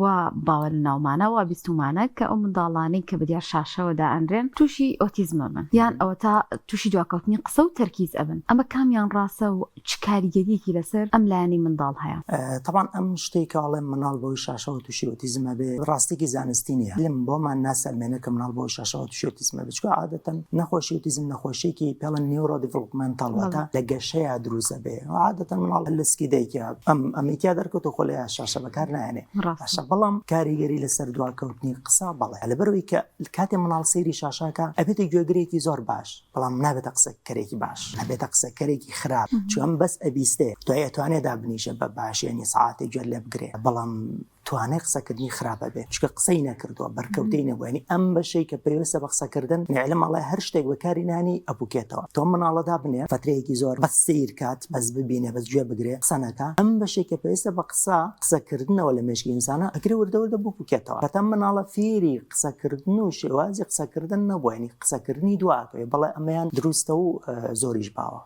و باوەڕ ناومانەوە بیستمانە کە ئەو منداڵانەی کە بەدیار شاشەوەدا ئەنرێن تووشی ئۆتیزمە بن یان ئەوە تا تووشی دواکەوتنی قسە و تەرکیز ئەبن. ئەمە کامیان ڕاستە و چ کاریگەریەکی لەسەر ئەم لایەنی منداڵ هەیە؟ طبعا ئەم شتێکە ئەڵێم مناڵ بۆی شاشەوە تووشی ئۆتیزمە بێ ڕاستێکی زانستی نیە. لێم بۆمان ناسەلمێنە کە مناڵ بۆی شاشەوە تووشی ئۆتیزمە بێ، چونکە عادەتەن نەخۆشی ئۆتیزم نەخۆشیێکی پێڵەن نیورۆ دیڤلۆپمەنتاڵ واتە لە گەشەیە دروستە بێ. عادەتەن مناڵ لەسکی دایکە ئەمریکا دەرکەوتە خۆ لە شاشە بەکار نایەنێ باشە، بەڵام کاریگەری لەسەر دواکەوتنی قسە بەڵێ لەبەرەوەی کە کاتێ مناڵ سەیری شاشاکە ئەبێتە گوێگرێکی زۆر باش، بەڵام نابێتە قسەکەرێکی باش، نابێتە قسەکەرێکی خراپ، چون بەس ئەبیستێ دوای ئەتوانێت دابنیشە بە باشێنی ساعتی گوێ لێ بگرێ، بەڵام توانای قسەکردنی خراپە بێت چکە قسەی نەکردووە بەرکەوتەی نەبووێنی ئەم بەشەی کە پێویستە بە قسەکردن نعلم ئەڵێ هەر شتێک بەکاری نانی ئەبووکێتەوە. تۆ مناڵەدا بنێ فترەیەکی زۆر بەس سیر کات بەس ببینێ بەس گوێ بگرێ قسە نەکا، ئەم بەشێک کە پێویستە بە قسەکردنەوە لە مێشکی ئینسانە ئەگرێ وردەوردە بووکێتەوە. بەتەم مناڵە فێری قسەکردن و شێوازی قسەکردن نەبووێنی قسەکردنی دواکەوێ، بەڵێ ئەمەیان دروستە و زۆریش باوە.